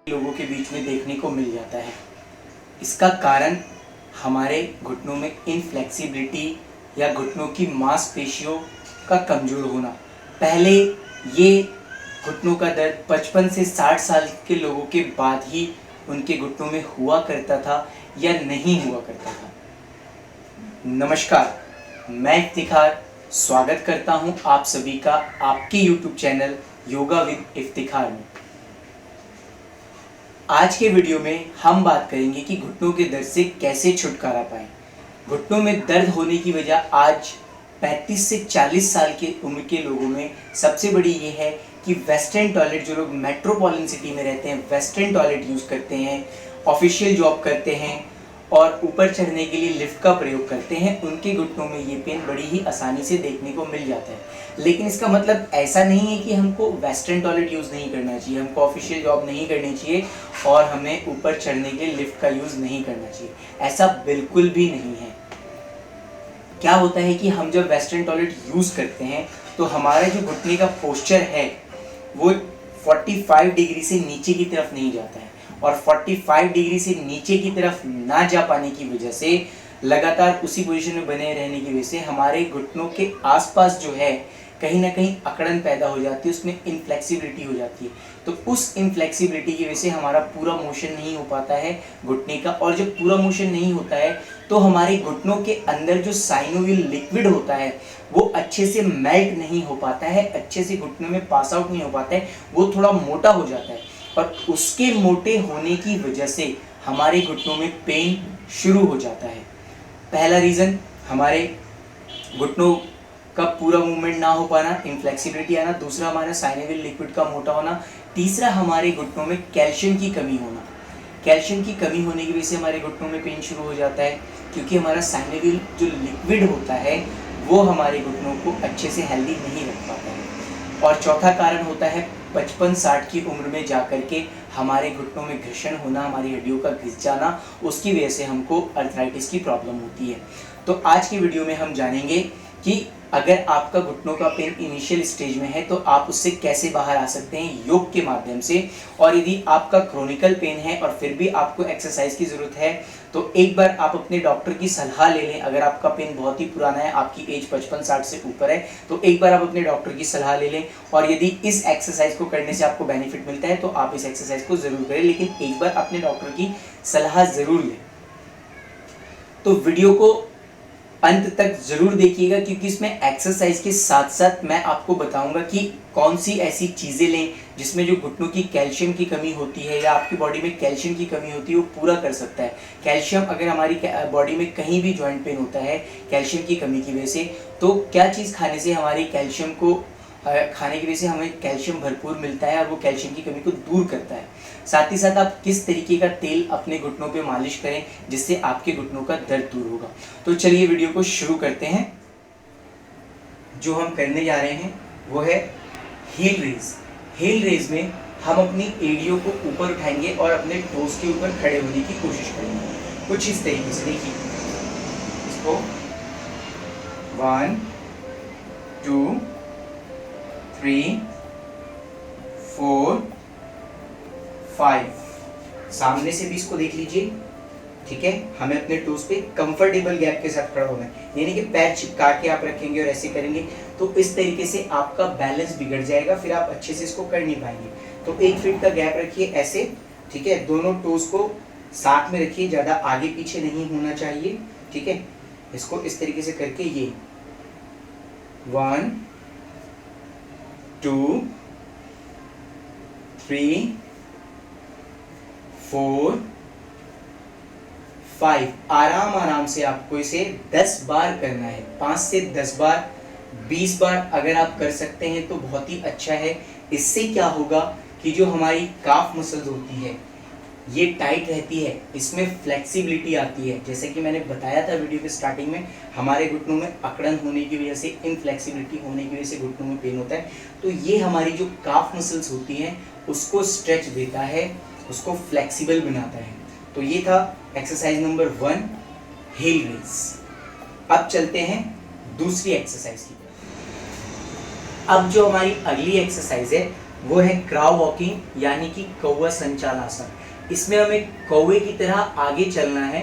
लोगों के बीच में देखने को मिल जाता है। इसका कारण हमारे घुटनों में इनफ्लेक्सिबिलिटी या घुटनों की मांसपेशियों का कमज़ोर होना। पहले ये घुटनों का दर्द 55 से 60 साल के लोगों के बाद ही उनके घुटनों में हुआ करता था या नहीं हुआ करता था। नमस्कार, मैं इफ्तिखार स्वागत करता हूं आप सभी का आपके YouTube channel yoga with Iftikhar में। आज के वीडियो में हम बात करेंगे कि घुटनों के दर्द से कैसे छुटकारा पाएं। घुटनों में दर्द होने की वजह आज 35 से 40 साल के उम्र के लोगों में सबसे बड़ी ये है कि वेस्टर्न टॉयलेट, जो लोग मेट्रोपॉलिटन सिटी में रहते हैं वेस्टर्न टॉयलेट यूज़ करते हैं, ऑफिशियल जॉब करते हैं और ऊपर चढ़ने के लिए लिफ्ट का प्रयोग करते हैं, उनके घुटनों में ये पेन बड़ी ही आसानी से देखने को मिल जाता है। लेकिन इसका मतलब ऐसा नहीं है कि हमको वेस्टर्न टॉयलेट यूज़ नहीं करना चाहिए, हमको ऑफिशियल जॉब नहीं करनी चाहिए और हमें ऊपर चढ़ने के लिए लिफ्ट का यूज़ नहीं करना चाहिए। ऐसा बिल्कुल भी नहीं है। क्या होता है कि हम जब वेस्टर्न टॉयलेट यूज़ करते हैं तो हमारा जो घुटने का पोस्चर है वो 45 डिग्री से नीचे की तरफ नहीं जाता है, और 45 डिग्री से नीचे की तरफ ना जा पाने की वजह से लगातार उसी पोजीशन में बने रहने की वजह से हमारे घुटनों के आसपास जो है कहीं ना कहीं अकड़न पैदा हो जाती है, उसमें इनफ्लेक्सिबिलिटी हो जाती है। तो उस इनफ्लेक्सिबिलिटी की वजह से हमारा पूरा मोशन नहीं हो पाता है घुटने का, और जब पूरा मोशन नहीं होता है तो हमारे घुटनों के अंदर जो साइनोवियल लिक्विड होता है वो अच्छे से मेल्ट नहीं हो पाता है, अच्छे से घुटनों में पास आउट नहीं हो पाता है, वो थोड़ा मोटा हो जाता है, और उसके मोटे होने की वजह से हमारे घुटनों में पेन शुरू हो जाता है। पहला रीज़न हमारे घुटनों का पूरा मूवमेंट ना हो पाना, इनफ्लेक्सिबिलिटी आना। दूसरा हमारा साइनोवियल लिक्विड का मोटा होना। तीसरा हमारे घुटनों में कैल्शियम की कमी होना। कैल्शियम की कमी होने की वजह से हमारे घुटनों में पेन शुरू हो जाता है, क्योंकि हमारा साइनोवियल जो लिक्विड होता है वो हमारे घुटनों को अच्छे से हेल्दी नहीं रख पाता है। और चौथा कारण होता है 55-60 की उम्र में जाकर के हमारे घुटनों में घर्षण होना, हमारी हड्डियों का घिस जाना, उसकी वजह से हमको अर्थराइटिस की प्रॉब्लम होती है। तो आज की वीडियो में हम जानेंगे कि अगर आपका घुटनों का पेन इनिशियल स्टेज में है तो आप उससे कैसे बाहर आ सकते हैं योग के माध्यम से, और यदि आपका क्रोनिकल पेन है और फिर भी आपको एक्सरसाइज की ज़रूरत है तो एक बार आप अपने डॉक्टर की सलाह ले लें। अगर आपका पेन बहुत ही पुराना है, आपकी एज 55-60 से ऊपर है, तो एक बार आप अपने डॉक्टर की सलाह ले लें, और यदि इस एक्सरसाइज को करने से आपको बेनिफिट मिलता है तो आप इस एक्सरसाइज को ज़रूर करें, लेकिन एक बार अपने डॉक्टर की सलाह ज़रूर लें। तो वीडियो को अंत तक ज़रूर देखिएगा, क्योंकि इसमें एक्सरसाइज के साथ साथ मैं आपको बताऊंगा कि कौन सी ऐसी चीज़ें लें जिसमें जो घुटनों की कैल्शियम की कमी होती है या आपकी बॉडी में कैल्शियम की कमी होती है वो पूरा कर सकता है। कैल्शियम अगर हमारी बॉडी में कहीं भी जॉइंट पेन होता है कैल्शियम की कमी की वजह से, तो क्या चीज़ खाने से हमारी कैल्शियम को खाने की वजह से हमें कैल्शियम भरपूर मिलता है और वो कैल्शियम की कमी को दूर करता है। साथ ही साथ आप किस तरीके का तेल अपने घुटनों पे मालिश करें जिससे आपके घुटनों का दर्द दूर होगा। तो चलिए वीडियो को शुरू करते हैं। जो हम करने जा रहे हैं वो है हील रेज। हील रेज में हम अपनी एड़ियों को ऊपर उठाएंगे और अपने टोस के ऊपर खड़े होने की कोशिश करेंगे, कुछ इस तरीके से। देखिए इसको 1 2 3 4 5। सामने से भी इसको देख लीजिए, ठीक है। हमें अपने टोस पे कंफर्टेबल गैप के साथ खड़ा होना है, यानी कि पैर चिपका के आप रखेंगे और ऐसे करेंगे तो इस तरीके से आपका बैलेंस बिगड़ जाएगा, फिर आप अच्छे से इसको कर नहीं पाएंगे। तो 1 फीट का गैप रखिए ऐसे, ठीक है। दोनों टोस को साथ में रखिए, ज़्यादा आगे पीछे नहीं होना चाहिए, ठीक है। इसको इस तरीके से करके ये 1 2 3 4 5। आराम आराम से आपको इसे 10 बार करना है, 5 से 10 बार, 20 बार अगर आप कर सकते हैं तो बहुत ही अच्छा है। इससे क्या होगा कि जो हमारी काफ मसल्स होती है ये टाइट रहती है, इसमें फ्लेक्सिबिलिटी आती है। जैसे कि मैंने बताया था वीडियो के स्टार्टिंग में, हमारे घुटनों में अकड़न होने की वजह से, इनफ्लेक्सिबिलिटी होने की वजह से घुटनों में पेन होता है। तो ये हमारी जो काफ मसल्स होती हैं उसको स्ट्रेच देता है, उसको फ्लेक्सिबल बनाता है। तो ये था एक्सरसाइज नंबर 1, हील रेज। अब चलते हैं दूसरी एक्सरसाइज की तरफ। अब जो हमारी अगली एक्सरसाइज है वो है क्राउ वॉकिंग यानी कि कौवा संचालासन। इसमें हमें कौवे की तरह आगे चलना है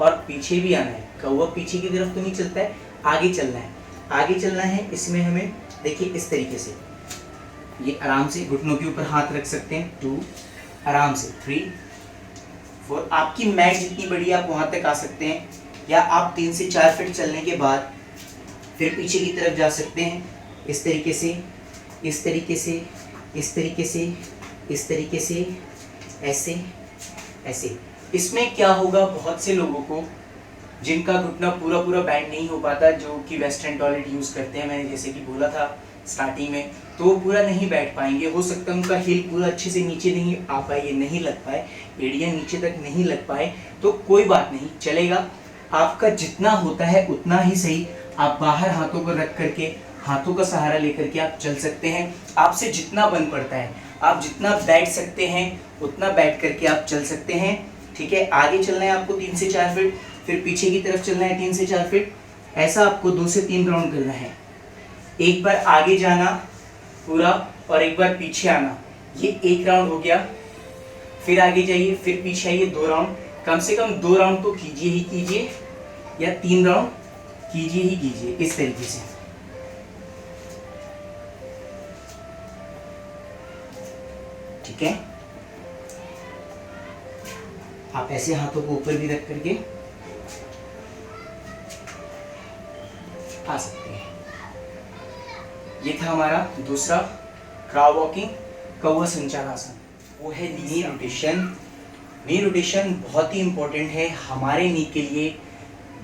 और पीछे भी आना है। कौवा पीछे की तरफ तो नहीं चलता है, आगे चलना है, आगे चलना है। इसमें हमें देखिए इस तरीके से ये आराम से घुटनों के ऊपर हाथ रख सकते हैं। 2 आराम से, 3 4। आपकी मैट जितनी बड़ी आप वहां तक आ सकते हैं, या आप 3 से 4 फीट चलने के बाद फिर पीछे की तरफ जा सकते हैं। इस तरीके से, इस तरीके से, इस तरीके से, इस तरीके से, ऐसे ऐसे। इसमें क्या होगा, बहुत से लोगों को जिनका घुटना पूरा पूरा बैंड नहीं हो पाता, जो कि वेस्टर्न टॉयलेट यूज़ करते हैं, मैंने जैसे कि बोला था स्टार्टिंग में, तो वो पूरा नहीं बैठ पाएंगे। हो सकता है उनका हील पूरा अच्छे से नीचे नहीं आ पाए, ये नहीं लग पाए, एड़ियाँ नीचे तक नहीं लग पाए, तो कोई बात नहीं, चलेगा। आपका जितना होता है उतना ही सही। आप बाहर हाथों को रख करके, हाथों का सहारा लेकर के आप चल सकते हैं। आपसे जितना बन पड़ता है, आप जितना बैठ सकते हैं उतना बैठ करके आप चल सकते हैं। ठीक है, आगे चलना है आपको 3 से 4 फीट, फिर पीछे की तरफ चलना है 3 से 4 फीट। ऐसा आपको 2 से 3 राउंड करना है। एक बार आगे जाना पूरा और एक बार पीछे आना, ये 1 राउंड हो गया। फिर आगे जाइए, फिर पीछे आइए, 2 राउंड। कम से कम 2 राउंड तो कीजिए ही कीजिए, या 3 राउंड कीजिए ही कीजिए, इस तरीके से। ठीक है, आप ऐसे हाथों को ऊपर भी रख करके आ सकते हैं। ये था हमारा दूसरा क्राउ वॉकिंग, कौवा संचालासन। वो है नी रोटेशन। नी रोटेशन बहुत ही इंपॉर्टेंट है हमारे नी के लिए।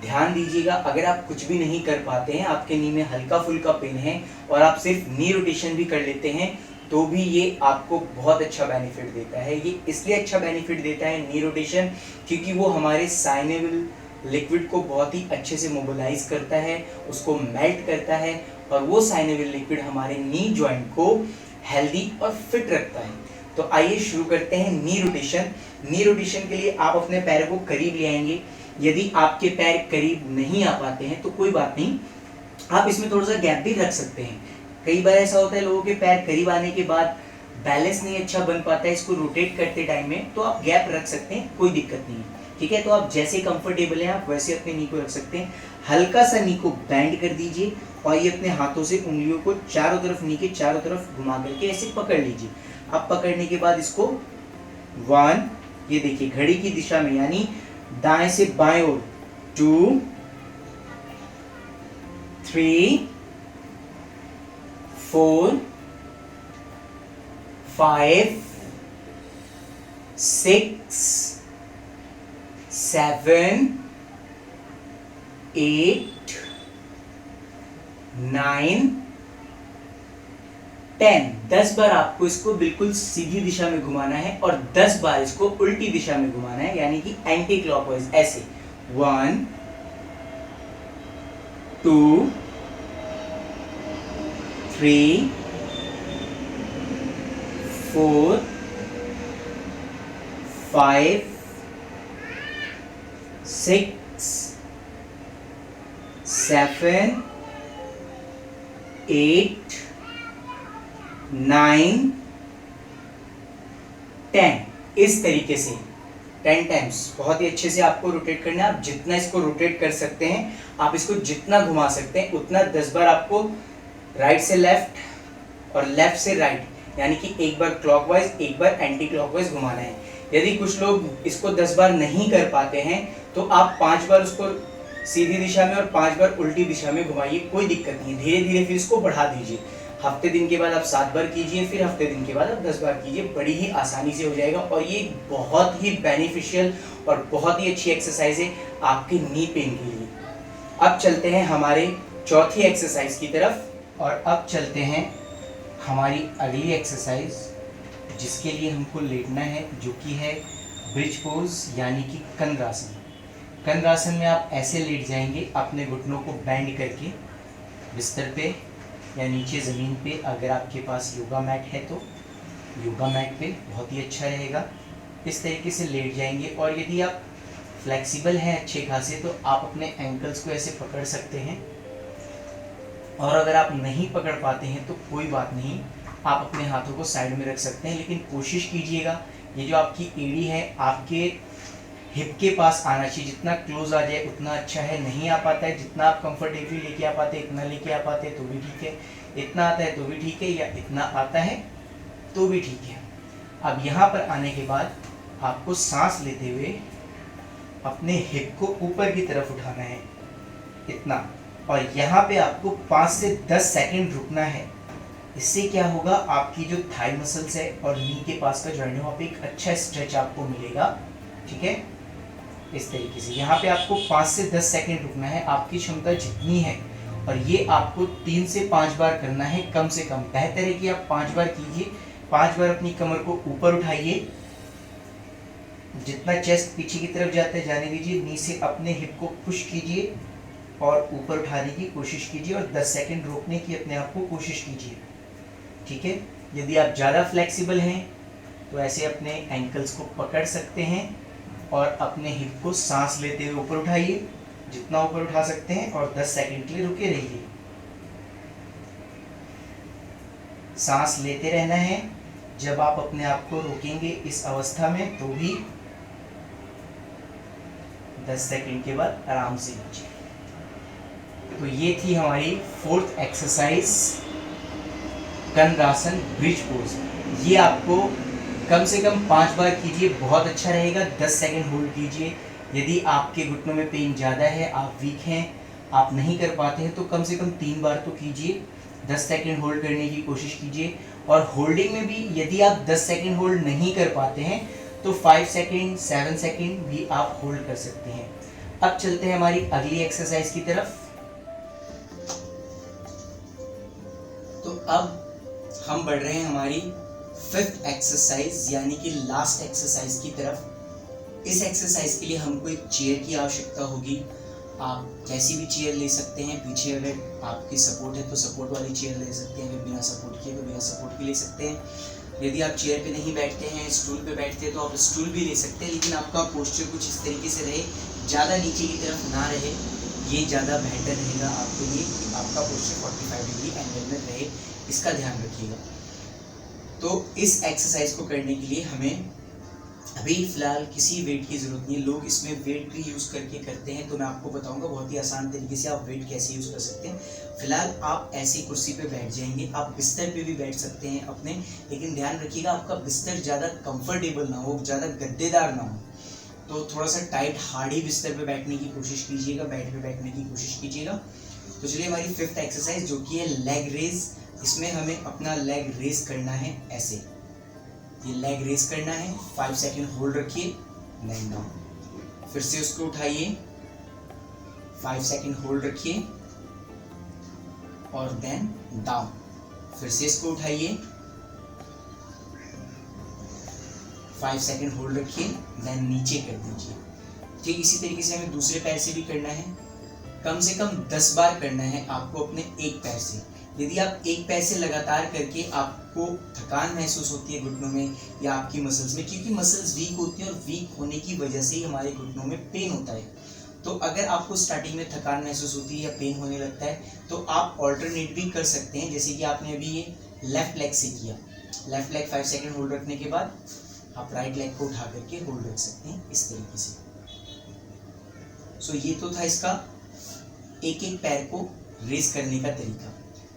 ध्यान दीजिएगा, अगर आप कुछ भी नहीं कर पाते हैं, आपके नी में हल्का फुल्का पेन है और आप सिर्फ नी रोटेशन भी कर लेते हैं, तो भी ये आपको बहुत अच्छा बेनिफिट देता है। ये इसलिए अच्छा बेनिफिट देता है नी रोटेशन, क्योंकि वो हमारे साइनेबल लिक्विड को बहुत ही अच्छे से मोबिलाइज करता है, उसको मेल्ट करता है, और वो साइनेबल लिक्विड हमारे नी जॉइंट को हेल्दी और फिट रखता है। तो आइए शुरू करते हैं नी रोटेशन। नी रोटेशन के लिए आप अपने पैरों को करीब ले आएंगे। यदि आपके पैर करीब नहीं आ पाते हैं तो कोई बात नहीं, आप इसमें थोड़ा सा गैप भी रख सकते हैं। कई बार ऐसा होता है लोगों के पैर करीब आने के बाद बैलेंस नहीं अच्छा बन पाता है इसको रोटेट करते टाइम में, तो आप गैप रख सकते हैं, कोई दिक्कत नहीं है। ठीक है, तो आप जैसे कंफर्टेबल हैं आप वैसे अपने नी को रख सकते हैं। हल्का सा नी को बैंड कर दीजिए और ये अपने हाथों से उंगलियों को चारों तरफ, नी के चारों तरफ घुमा करके ऐसे पकड़ लीजिए। अब पकड़ने के बाद इसको 1, ये देखिए घड़ी की दिशा में, यानी दाएं से बाएं ओर, 2 3 4 5 6 7 8 9 10। 10 बार आपको इसको बिल्कुल सीधी दिशा में घुमाना है और 10 बार इसको उल्टी दिशा में घुमाना है, यानी कि एंटी क्लॉकवाइज, ऐसे 1 2 3 4 5 6 7 8 9 10। इस तरीके से 10 टाइम्स बहुत ही अच्छे से आपको रोटेट करना है। आप जितना इसको रोटेट कर सकते हैं, आप इसको जितना घुमा सकते हैं उतना 10 बार आपको राइट से लेफ्ट और लेफ्ट से राइट, यानी कि एक बार क्लॉकवाइज एक बार एंटी क्लॉकवाइज घुमाना है। यदि कुछ लोग इसको 10 बार नहीं कर पाते हैं तो आप 5 बार उसको सीधी दिशा में और 5 बार उल्टी दिशा में घुमाइए, कोई दिक्कत नहीं। धीरे धीरे फिर इसको बढ़ा दीजिए। हफ्ते दिन के बाद आप 7 बार कीजिए, फिर हफ्ते दिन के बाद आप 10 बार कीजिए, बड़ी ही आसानी से हो जाएगा। और ये बहुत ही बेनिफिशियल और बहुत ही अच्छी एक्सरसाइज है आपके नी पेन के लिए। अब चलते हैं हमारे चौथी एक्सरसाइज की तरफ, और अब चलते हैं हमारी अगली एक्सरसाइज, जिसके लिए हमको लेटना है, जो कि है ब्रिज पोज यानी कि कंद्रासन। कंद्रासन में आप ऐसे लेट जाएंगे अपने घुटनों को बैंड करके बिस्तर पे या नीचे ज़मीन पे। अगर आपके पास योगा मैट है तो योगा मैट पे बहुत ही अच्छा रहेगा। इस तरीके से लेट जाएंगे, और यदि आप फ्लेक्सिबल हैं अच्छे खासे तो आप अपने एंकल्स को ऐसे पकड़ सकते हैं, और अगर आप नहीं पकड़ पाते हैं तो कोई बात नहीं, आप अपने हाथों को साइड में रख सकते हैं, लेकिन कोशिश कीजिएगा ये जो आपकी एड़ी है आपके हिप के पास आना चाहिए। जितना क्लोज आ जाए उतना अच्छा है। नहीं आ पाता है, जितना आप कंफर्टेबली लेके आ पाते हैं इतना लेके आ पाते हैं तो भी ठीक है, इतना आता है तो भी ठीक है, या इतना आता है तो भी ठीक है। अब यहाँ पर आने के बाद आपको सांस लेते हुए अपने हिप को ऊपर की तरफ उठाना है, इतना, और यहाँ पे आपको 5 से 10 सेकंड रुकना है। इससे क्या होगा, आपकी जो थाई मसल्स है और नी के पास का जॉइंट है वहाँ पे एक अच्छा स्ट्रेच आपको मिलेगा। ठीक है, इस तरीके से यहाँ पे आपको 5 से 10 सेकंड रुकना है, आपकी क्षमता जितनी है, और ये आपको 3 से 5 बार करना है कम से कम। बेहतर है कि आप 5 बार कीजिए। 5 बार अपनी कमर को ऊपर उठाइए, जितना चेस्ट पीछे की तरफ जाता है जाने दीजिए, नी से अपने हिप को पुश कीजिए और ऊपर उठाने की कोशिश कीजिए, और 10 सेकंड रोकने की अपने आप को कोशिश कीजिए। ठीक है, यदि आप ज़्यादा फ्लेक्सिबल हैं तो ऐसे अपने एंकल्स को पकड़ सकते हैं और अपने हिप को सांस लेते हुए ऊपर उठाइए, जितना ऊपर उठा सकते हैं, और 10 सेकंड के लिए रुके रहिए। सांस लेते रहना है। जब आप अपने आप को रोकेंगे इस अवस्था में तो भी 10 सेकंड के बाद आराम से लीजिए। तो ये थी हमारी 4th एक्सरसाइज, कंद्रासन ब्रिज पोज। ये आपको कम से कम 5 बार कीजिए, बहुत अच्छा रहेगा। 10 सेकंड होल्ड कीजिए। यदि आपके घुटनों में पेन ज़्यादा है, आप वीक हैं, आप नहीं कर पाते हैं, तो कम से कम 3 बार तो कीजिए। 10 सेकंड होल्ड करने की कोशिश कीजिए। और होल्डिंग में भी यदि आप 10 सेकंड होल्ड नहीं कर पाते हैं तो 5 सेकंड 7 सेकंड भी आप होल्ड कर सकते हैं। अब चलते हैं हमारी अगली एक्सरसाइज की तरफ। तो अब हम बढ़ रहे हैं हमारी 5th एक्सरसाइज यानी कि लास्ट एक्सरसाइज की तरफ। इस एक्सरसाइज के लिए हमको एक चेयर की आवश्यकता होगी। आप कैसी भी चेयर ले सकते हैं, पीछे अगर आपकी सपोर्ट है तो सपोर्ट वाली चेयर ले सकते हैं, अगर बिना सपोर्ट की तो बिना सपोर्ट की ले सकते हैं। यदि आप चेयर पे नहीं बैठते हैं, स्टूल पे बैठते हैं तो आप स्टूल भी ले सकते हैं, लेकिन आपका पोस्चर कुछ इस तरीके से रहे, ज़्यादा नीचे की तरफ ना रहे, ये ज़्यादा बेहतर रहेगा आपके लिए कि आपका पोस्चर 45 डिग्री एंगल में रहे, इसका ध्यान रखिएगा। तो इस एक्सरसाइज को करने के लिए हमें अभी फ़िलहाल किसी वेट की ज़रूरत नहीं है। लोग इसमें वेट भी यूज़ करके करते हैं, तो मैं आपको बताऊंगा बहुत ही आसान तरीके से आप वेट कैसे यूज़ कर सकते हैं। फिलहाल आप ऐसी कुर्सी पे बैठ जाएंगे, आप बिस्तर पे भी बैठ सकते हैं अपने, लेकिन ध्यान रखिएगा आपका बिस्तर ज़्यादा कंफर्टेबल ना हो, ज़्यादा गद्देदार ना हो। तो थोड़ा सा टाइट हार्डी बिस्तर पे बैठने की कोशिश कीजिएगा, बेड पे बैठने की कोशिश कीजिएगा। तो चलिए हमारी 5th एक्सरसाइज जो कि है लेग रेज। इसमें हमें अपना लेग रेज करना है ऐसे, ये लेग रेज करना है। 5 सेकंड होल्ड रखिए, देन डाउन, फिर से उसको उठाइए, 5 सेकंड होल्ड रखिए और देन डाउन, फिर से इसको उठाइए, 5 सेकंड होल्ड रखिए, देन नीचे कर दीजिए। ठीक इसी तरीके से हमें दूसरे पैर से भी करना है। कम से कम 10 बार करना है आपको अपने एक पैर से। यदि आप एक पैर से लगातार करके आपको थकान महसूस होती है घुटनों में या आपकी मसल्स में, क्योंकि मसल्स वीक होती हैं और वीक होने की वजह से ही हमारे घुटनों में पेन होता है। तो अगर आपको स्टार्टिंग में थकान महसूस होती है या पेन होने लगता है तो आप ऑल्टरनेट भी कर सकते हैं, जैसे कि आपने अभी ये लेफ्ट लेग से किया। लेफ्ट लेग 5 सेकंड होल्ड रखने के बाद आप राइट लेग को उठा करके होल्ड रख सकते हैं इस तरीके से। सो ये तो था इसका एक एक पैर को रेज करने का तरीका।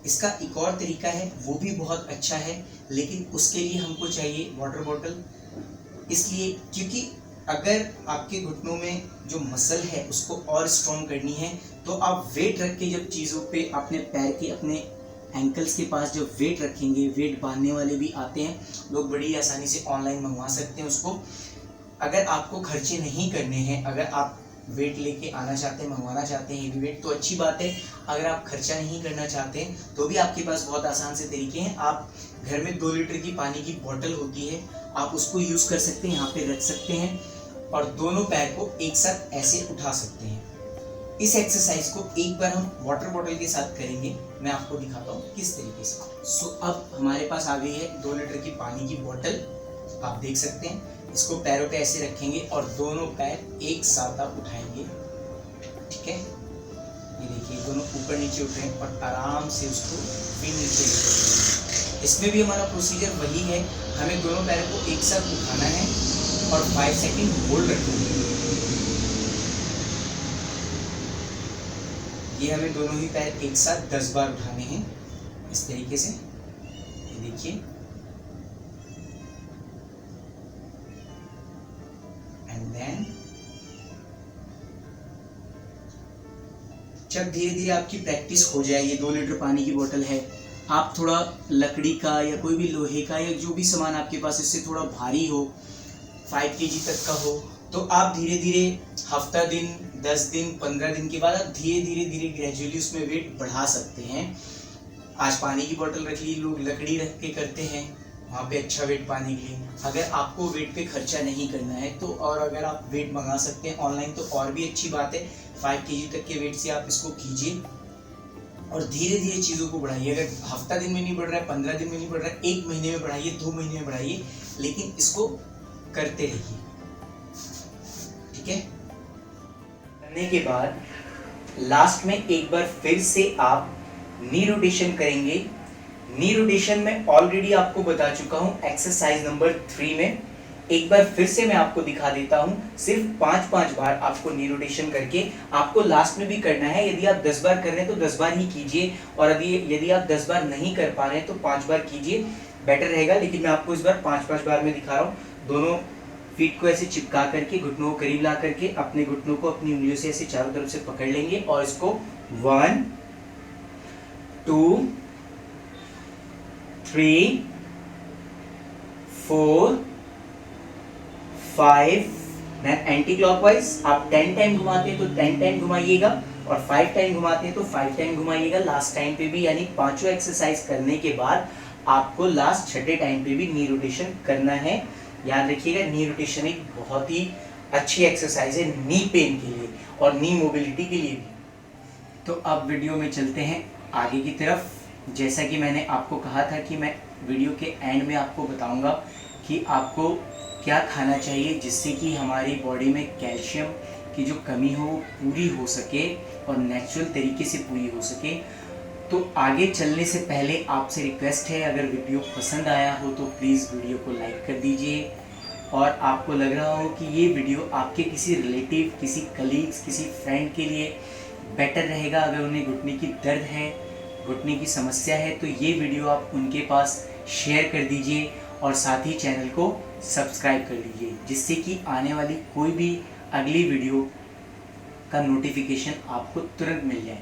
इसका एक और तरीका है, वो भी बहुत अच्छा है, लेकिन उसके लिए हमको चाहिए वाटर बॉटल। इसलिए क्योंकि अगर आपके घुटनों में जो मसल है उसको और स्ट्रॉन्ग करनी है तो आप वेट रख के जब चीज़ों पे अपने पैर के अपने एंकल्स के पास जब वेट रखेंगे, वेट बांधने वाले भी आते हैं, लोग बड़ी आसानी से ऑनलाइन मंगवा सकते हैं उसको। अगर आपको खर्चे नहीं करने हैं, अगर आप वेट लेके आना चाहते हैं, मंगवाना चाहते हैं हेवी वेट, तो अच्छी बात है। अगर आप खर्चा नहीं करना चाहते हैं तो भी आपके पास बहुत आसान से तरीके हैं। आप घर में 2 लीटर की पानी की बोतल होती है, आप उसको यूज़ कर सकते हैं, यहाँ पे रख सकते हैं और दोनों पैर को एक साथ ऐसे उठा सकते हैं। इस एक्सरसाइज को एक बार हम वाटर बॉटल के साथ करेंगे, मैं आपको दिखाता हूँ किस तरीके से। सो अब हमारे पास आ गई है 2 लीटर की पानी की बोतल, आप देख सकते हैं। इसको पैरों पे ऐसे रखेंगे और दोनों पैर एक साथ आप उठाएंगे, ठीक है। ये देखिए दोनों ऊपर नीचे उठ रहे हैं और आराम से उसको फिर नीचे लेके इसमें भी हमारा प्रोसीजर वही है, हमें दोनों पैरों को एक साथ उठाना है और 5 सेकंड होल्ड रखना है। ये हमें दोनों ही पैर एक साथ 10 बार उठाने हैं इस तरीके से। ये देखिए, एंड देन जब धीरे धीरे आपकी प्रैक्टिस हो जाए, ये 2 लीटर पानी की बोतल है, आप थोड़ा लकड़ी का या कोई भी लोहे का या जो भी सामान आपके पास इससे थोड़ा भारी हो, 5 kg तक का हो, तो आप धीरे धीरे हफ्ता दिन, 10 दिन, 15 दिन के बाद आप धीरे धीरे ग्रेजुअली उसमें वेट बढ़ा सकते हैं। आज पानी की बोतल रख ली, लोग लकड़ी रख के करते हैं वहाँ पे अच्छा वेट पाने के लिए। अगर आपको वेट पे खर्चा नहीं करना है तो, और अगर आप वेट मंगा सकते हैं ऑनलाइन तो और भी अच्छी बात है। 5 kg तक के वेट से आप इसको कीजिए और धीरे धीरे चीज़ों को बढ़ाइए। अगर हफ्ता दिन में नहीं बढ़ रहा है, 15 दिन में नहीं बढ़ रहा है, 1 महीने में बढ़ाइए, 2 महीने में बढ़ाइए, लेकिन इसको करते रहिए, ठीक है। करने के बाद लास्ट में एक बार फिर से आप नी रोटेशन करेंगे। नी रोटेशन में ऑलरेडी आपको बता चुका हूं एक्सरसाइज नंबर 3 में। एक बार फिर से मैं आपको दिखा देता हूं, सिर्फ 5-5 बार आपको नी रोटेशन करके आपको लास्ट में भी करना है। यदि आप 10 बार कर रहे हैं तो 10 बार ही कीजिए, और यदि आप 10 बार नहीं कर पा रहे हैं तो 5 बार कीजिए, बेटर रहेगा। लेकिन मैं आपको इस बार 5-5 बार में दिखा रहा हूँ। दोनों फीट को ऐसे चिपका करके, घुटनों को करीब ला करके, अपने घुटनों को अपनी उंगलियों से ऐसे चारों तरफ से पकड़ लेंगे और इसको 1 2 3 4 5, देन एंटी क्लॉकवाइज आप 10 टाइम घुमाते हैं तो 10 टाइम घुमाइएगा, और 5 टाइम घुमाते हैं तो 5 टाइम घुमाइएगा लास्ट टाइम पे भी। यानी पांचों एक्सरसाइज करने के बाद आपको लास्ट 6ठे टाइम पे भी नी रोटेशन करना है। याद रखिएगा, नी रोटेशन एक बहुत ही अच्छी एक्सरसाइज है नी पेन के लिए और नी मोबिलिटी के लिए भी। तो अब वीडियो में चलते हैं आगे की तरफ। जैसा कि मैंने आपको कहा था कि मैं वीडियो के एंड में आपको बताऊंगा कि आपको क्या खाना चाहिए जिससे कि हमारी बॉडी में कैल्शियम की जो कमी हो वो पूरी हो सके और नेचुरल तरीके से पूरी हो सके। तो आगे चलने से पहले आपसे रिक्वेस्ट है, अगर वीडियो पसंद आया हो तो प्लीज़ वीडियो को लाइक कर दीजिए, और आपको लग रहा हो कि ये वीडियो आपके किसी रिलेटिव, किसी कलीग्स, किसी फ्रेंड के लिए बेटर रहेगा, अगर उन्हें घुटने की दर्द है, घुटने की समस्या है, तो ये वीडियो आप उनके पास शेयर कर दीजिए और साथ ही चैनल को सब्सक्राइब कर लीजिए, जिससे कि आने वाली कोई भी अगली वीडियो का नोटिफिकेशन आपको तुरंत मिल जाए।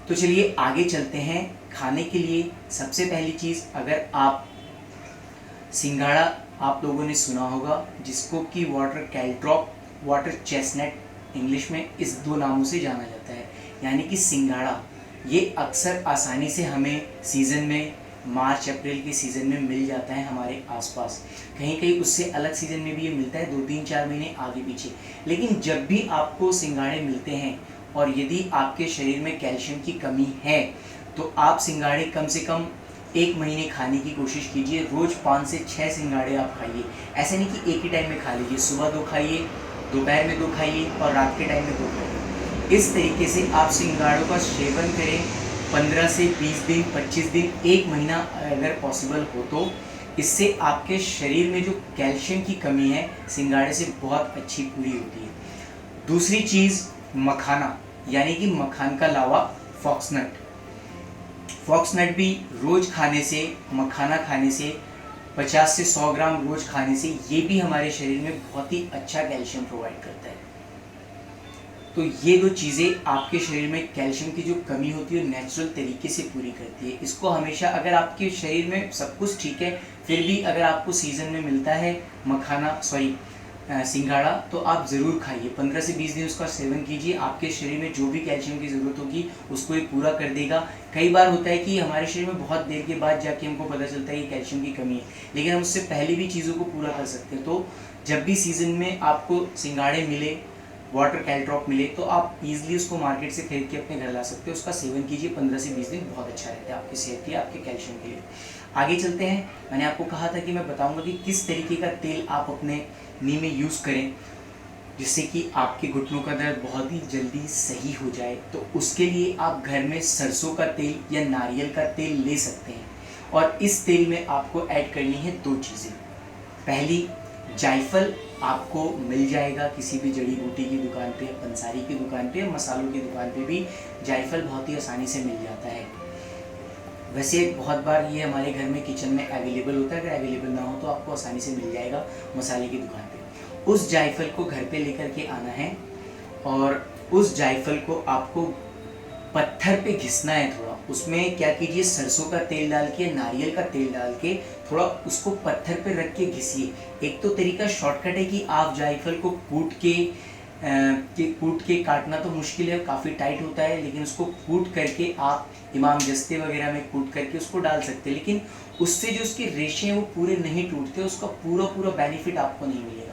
तो चलिए आगे चलते हैं। खाने के लिए सबसे पहली चीज़, अगर आप सिंघाड़ा आप लोगों ने सुना होगा, जिसको कि वाटर कैलट्रॉप, वाटर चेस्टनट इंग्लिश में इस 2 नामों से जाना जाता है, यानी कि सिंघाड़ा। ये अक्सर आसानी से हमें सीज़न में, मार्च अप्रैल के सीज़न में मिल जाता है हमारे आसपास। कहीं कहीं उससे अलग सीज़न में भी ये मिलता है, 2-3-4 महीने आगे पीछे। लेकिन जब भी आपको सिंघाड़े मिलते हैं और यदि आपके शरीर में कैल्शियम की कमी है तो आप सिंघाड़े कम से कम 1 महीने खाने की कोशिश कीजिए। रोज़ 5 से 6 सिंघाड़े आप खाइए। ऐसे नहीं कि एक ही टाइम में खा लीजिए, सुबह 2 खाइए, दोपहर में 2 खाइए और रात के टाइम में 2 खाइए। इस तरीके से आप सिंघाड़ों का सेवन करें 15 से 20 दिन, 25 दिन, 1 महीना अगर पॉसिबल हो तो। इससे आपके शरीर में जो कैल्शियम की कमी है सिंघाड़े से बहुत अच्छी पूरी होती है। दूसरी चीज़ मखाना, यानी कि मखान का लावा, फॉक्सनट। फॉक्सनट भी रोज़ खाने से, मखाना खाने से, 50 से 100 ग्राम रोज़ खाने से, ये भी हमारे शरीर में बहुत ही अच्छा कैल्शियम प्रोवाइड करता है। तो ये 2 चीज़ें आपके शरीर में कैल्शियम की जो कमी होती है नेचुरल तरीके से पूरी करती है। इसको हमेशा, अगर आपके शरीर में सब कुछ ठीक है फिर भी अगर आपको सीज़न में मिलता है सिंघाड़ा, तो आप ज़रूर खाइए। 15 से 20 दिन उसका सेवन कीजिए। आपके शरीर में जो भी कैल्शियम की ज़रूरत होगी उसको ये पूरा कर देगा। कई बार होता है कि हमारे शरीर में बहुत देर के बाद जाके हमको पता चलता है कि कैल्शियम की कमी है, लेकिन हम उससे पहले भी चीज़ों को पूरा कर सकते हैं। तो जब भी सीज़न में आपको सिंघाड़े मिले, वाटर कैलट्रॉप मिले, तो आप इजीली उसको मार्केट से खरीद के अपने घर ला सकते हो। उसका सेवन कीजिए 15 से 20 दिन, बहुत अच्छा रहता है आपकी सेहत के लिए, आपके कैल्शियम के लिए। आगे चलते हैं। मैंने आपको कहा था कि मैं बताऊंगा कि किस तरीके का तेल आप अपने नी में यूज़ करें जिससे कि आपके घुटनों का दर्द बहुत ही जल्दी सही हो जाए। तो उसके लिए आप घर में सरसों का तेल या नारियल का तेल ले सकते हैं, और इस तेल में आपको ऐड करनी है 2 चीज़ें। पहली, जायफल आपको मिल जाएगा किसी भी जड़ी बूटी की दुकान पे, पंसारी की दुकान पे, मसालों की दुकान पे भी जायफल बहुत ही आसानी से मिल जाता है। वैसे बहुत बार ये हमारे घर में किचन में अवेलेबल होता है, अगर अवेलेबल ना हो तो आपको आसानी से मिल जाएगा मसाले की दुकान पे। उस जायफल को घर पे लेकर के आना है और उस जायफल को आपको पत्थर पे घिसना है थोड़ा। उसमें क्या कीजिए, सरसों का तेल डाल के, नारियल का तेल डाल के थोड़ा उसको पत्थर पे रख के घिसिए। एक तो तरीका शॉर्टकट है कि आप जायफल को कूट के काटना तो मुश्किल है, काफ़ी टाइट होता है, लेकिन उसको कूट करके आप इमाम जस्ते वगैरह में कूट करके उसको डाल सकते हैं, लेकिन उससे जो उसके रेशे हैं वो पूरे नहीं टूटते, उसका पूरा बेनिफिट आपको नहीं मिलेगा।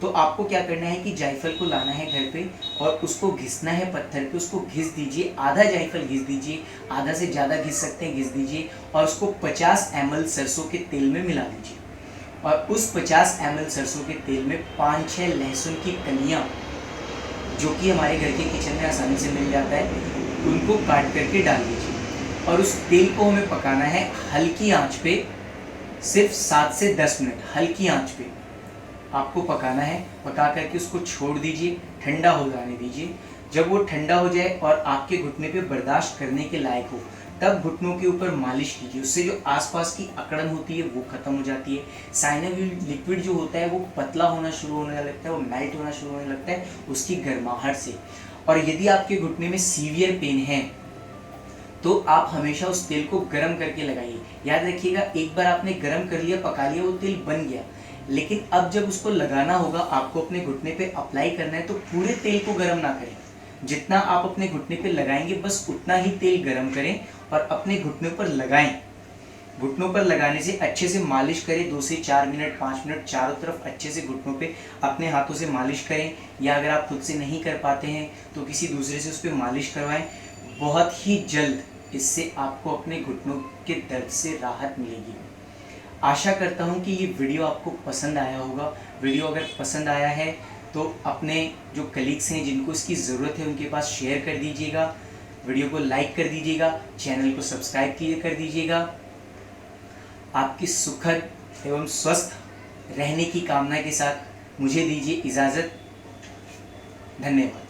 तो आपको क्या करना है कि जायफल को लाना है घर पे और उसको घिसना है पत्थर पे, उसको घिस दीजिए, आधा जायफल घिस दीजिए, आधा से ज़्यादा घिस सकते हैं, घिस दीजिए और उसको 50 ml सरसों के तेल में मिला दीजिए और उस 50 ml सरसों के तेल में 5-6 लहसुन की कलियाँ, जो कि हमारे घर के किचन में आसानी से मिल जाता है, उनको काट करके डाल दीजिए और उस तेल को हमें पकाना है हल्की आंच पे, सिर्फ 7 से 10 मिनट हल्की आंच पे आपको पकाना है। पका करके उसको छोड़ दीजिए, ठंडा हो जाने दीजिए। जब वो ठंडा हो जाए और आपके घुटने पे बर्दाश्त करने के लायक हो, तब घुटनों के ऊपर मालिश कीजिए। उससे जो आसपास की अकड़न होती है वो खत्म हो जाती है। साइनोवियल लिक्विड जो होता है वो पतला होना शुरू होने लगता है, वो मेल्ट होना शुरू होने लगता है उसकी गर्माहट से। और यदि आपके घुटने में सीवियर पेन है तो आप हमेशा उस तेल को गर्म करके लगाइए। याद रखिएगा, एक बार आपने गर्म कर लिया, पका लिया, वो तेल बन गया, लेकिन अब जब उसको लगाना होगा, आपको अपने घुटने पे अप्लाई करना है, तो पूरे तेल को गर्म ना करें। जितना आप अपने घुटने पे लगाएंगे बस उतना ही तेल गर्म करें और अपने घुटनों पर लगाएं। घुटनों पर लगाने से अच्छे से मालिश करें, 2 से 4 मिनट 5 मिनट चारों तरफ अच्छे से घुटनों पे अपने हाथों से मालिश करें, या अगर आप खुद से नहीं कर पाते हैं तो किसी दूसरे से उस पर मालिश करवाएं। बहुत ही जल्द इससे आपको अपने घुटनों के दर्द से राहत मिलेगी। आशा करता हूँ कि ये वीडियो आपको पसंद आया होगा। वीडियो अगर पसंद आया है तो अपने जो कलीग्स हैं जिनको इसकी ज़रूरत है उनके पास शेयर कर दीजिएगा, वीडियो को लाइक कर दीजिएगा, चैनल को सब्सक्राइब कर दीजिएगा। आपकी सुखद एवं स्वस्थ रहने की कामना के साथ मुझे दीजिए इजाज़त। धन्यवाद।